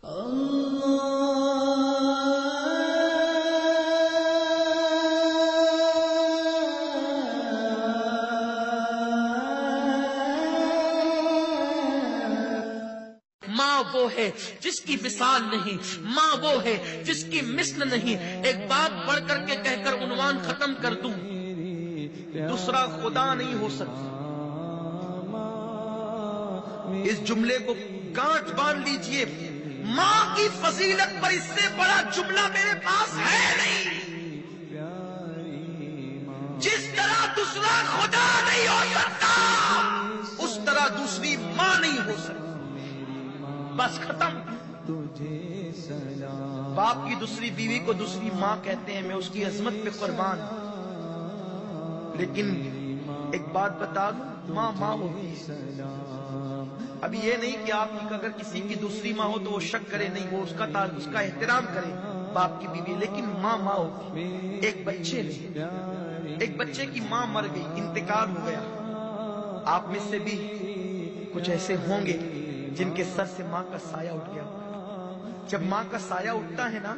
ماں وہ ہے جس کی مثال نہیں، ماں وہ ہے جس کی مثل نہیں۔ ایک بات پڑھ کر کے کہہ کر عنوان ختم کر دوں، دوسرا خدا نہیں ہو سکتا۔ اس جملے کو گانٹھ باندھ لیجئے، ماں کی فضیلت پر اس سے بڑا جملہ میرے پاس ہے نہیں۔ جس طرح دوسرا خدا نہیں ہو سکتا، اس طرح دوسری ماں نہیں ہو سکتی۔ بس ختم۔ باپ کی دوسری بیوی کو دوسری ماں کہتے ہیں، میں اس کی عظمت پہ قربان ہوں۔ لیکن ایک بات بتا دوں، ماں ماں ہوتی ہے۔ اب یہ نہیں کہ آپ کی اگر کسی کی دوسری ماں ہو تو وہ شک کرے، نہیں، وہ اس کا احترام کرے باپ کی بیوی، لیکن ماں ماں ہوتی ہے۔ ایک بچے کی ماں مر گئی، انتقال ہو گیا۔ آپ میں سے بھی کچھ ایسے ہوں گے جن کے سر سے ماں کا سایہ اٹھ گیا۔ جب ماں کا سایہ اٹھتا ہے نا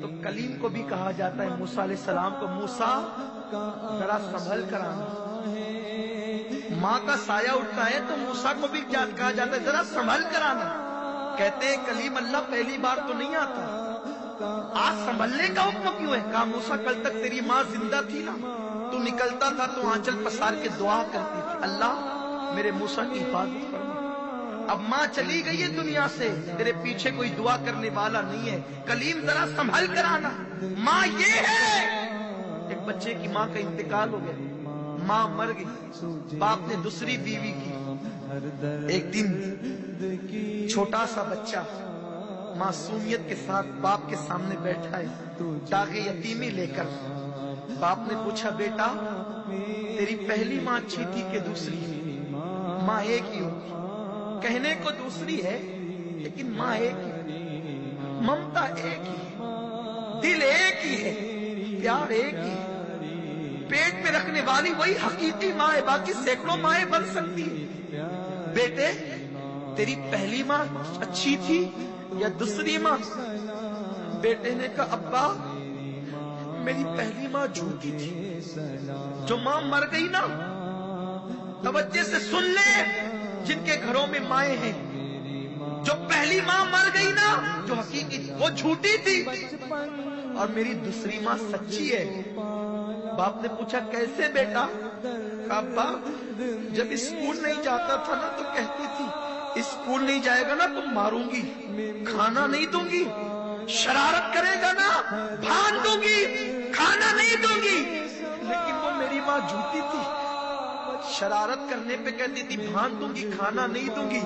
تو کلیم کو بھی کہا جاتا ہے، موسیٰ علیہ السلام کو، موسیٰ ذرا سنبھل کر آنا۔ ماں کا سایہ اٹھتا ہے تو موسیٰ کو بھی کہا جاتا ہے ذرا سنبھل کر آنا۔ کہتے ہیں کلیم اللہ پہلی بار تو نہیں آتا، آج سنبھلنے کا حکم کیوں ہے؟ کہا موسیٰ کل تک تیری ماں زندہ تھی نا، تو نکلتا تھا تو آنچل پسار کے دعا کرتی تھی، اللہ میرے موسیٰ کی حفاظت فرما۔ اب ماں چلی گئی ہے دنیا سے، تیرے پیچھے کوئی دعا کرنے والا نہیں ہے، کلیم ذرا سنبھل کر آنا۔ ماں یہ ہے۔ ایک بچے کی ماں کا انتقال ہو گیا، ماں مر گئی، باپ نے دوسری بیوی کی۔ ایک دن چھوٹا سا بچہ معصومیت کے ساتھ باپ کے سامنے بیٹھا ہے، داغ یتیمی لے کر۔ باپ نے پوچھا، بیٹا تیری پہلی ماں اچھی تھی کہ دوسری؟ ماں ایک ہی ہوتی، کہنے کو دوسری ہے لیکن ماں ایک ہی، ممتا ایک ہی، دل ایک ہی ہے، پیار ایک ہی ہے۔ پیٹ میں رکھنے والی وہی حقیقی ماں ہے، باقی سینکڑوں مائیں بن سکتی ہیں۔ بیٹے تیری پہلی ماں اچھی تھی یا دوسری ماں؟ بیٹے نے کہا، ابا میری پہلی ماں جھوٹی تھی۔ جو ماں مر گئی نا، توجہ سے سن لے جن کے گھروں میں مائیں ہیں، جو پہلی ماں مر گئی نا جو حقیقی تھی وہ جھوٹی تھی، اور میری دوسری ماں سچی ہے۔ باپ نے پوچھا کیسے بیٹا؟ کہا ابا جب اسکول نہیں جاتا تھا نا تو کہتی تھی اسکول نہیں جائے گا نا تو ماروں گی، کھانا نہیں دوں گی، شرارت کرے گا نا بھان دوں گی، کھانا نہیں دوں گی۔ لیکن وہ میری ماں جھوٹی تھی، شرارت کرنے پہ کہتی تھی بھان دوں گی، کھانا نہیں دوں گی،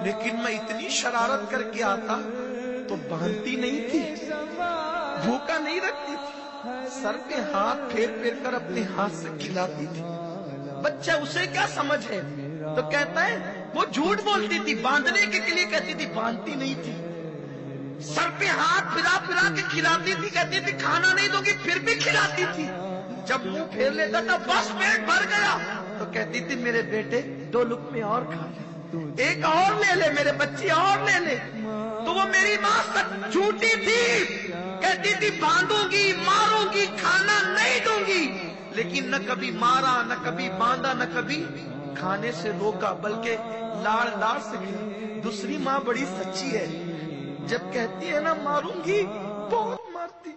لیکن میں اتنی شرارت کر کے آتا تو باندھتی نہیں تھی، بھوکا نہیں رکھتی تھی، سر پہ ہاتھ پھیر پھیر کر اپنے ہاتھ سے کھلاتی تھی۔ بچہ اسے کیا سمجھ ہے؟ تو کہتا ہے وہ جھوٹ بولتی تھی، باندھنے کے لیے کہتی تھی، باندھتی نہیں تھی، سر پہ ہاتھ پھرا پھرا کے کھلاتی تھی، کہتی تھی کھانا نہیں دو گی، پھر بھی کھلاتی تھی۔ جب منہ پھیر لیتا تھا بس پیٹ بھر گیا تو کہتی تھی میرے بیٹے 2 لقمے اور کھا لے، ایک اور لے لے میرے بچی، اور لے لے۔ تو وہ میری ماں سچ جھوٹی تھی، کہتی تھی باندھوں گی، ماروں گی، کھانا نہیں دوں گی، لیکن نہ کبھی مارا، نہ کبھی باندھا، نہ کبھی کھانے سے روکا، بلکہ لاڑ لاڑ سے کھلایا۔ دوسری ماں بڑی سچی ہے، جب کہتی ہے نا ماروں گی بہت مارتی۔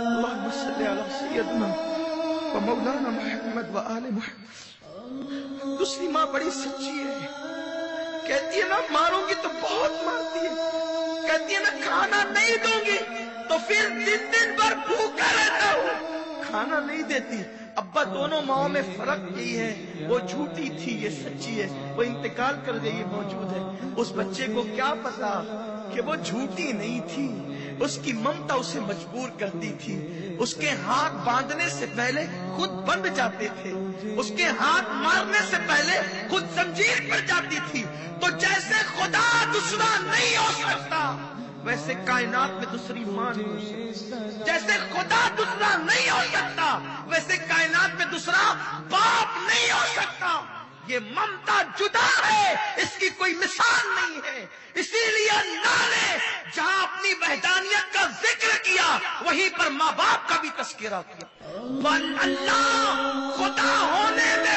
اللہم صلی علی سیدنا و مولانا محمد و آل محمد۔ دوسری ماں بڑی سچی ہے، کہتی ہے نا ماروں گی تو بہت مارتی ہے، کہتی ہے نا کھانا نہیں دوں گی تو پھر دن بھر بھوکا رہتا ہوں، کھانا نہیں دیتی۔ ابا دونوں ماؤں میں فرق یہی ہے، وہ جھوٹی تھی، یہ سچی ہے، وہ انتقال کر گئی، موجود ہے۔ اس بچے کو کیا پتا کہ وہ جھوٹی نہیں تھی، اس کی ممتا اسے مجبور کرتی تھی۔ اس کے ہاتھ باندھنے سے پہلے خود بند جاتے تھے، اس کے ہاتھ مارنے سے پہلے خود زنجیر پر جاتی تھی۔ تو جیسے خدا دوسرا نہیں ہو سکتا ویسے کائنات میں دوسری ماں نہیں ہو سکتی، جیسے خدا دوسرا نہیں ہو سکتا ویسے کائنات باپ نہیں ہو سکتا. یہ ممتا جدا ہے، اس کی کوئی مثال نہیں ہے. اسی لیے اللہ نے جہاں اپنی وحدانیت کا ذکر کیا وہیں پر ماں باپ کا بھی تذکرہ کیا. اللہ خدا ہونے میں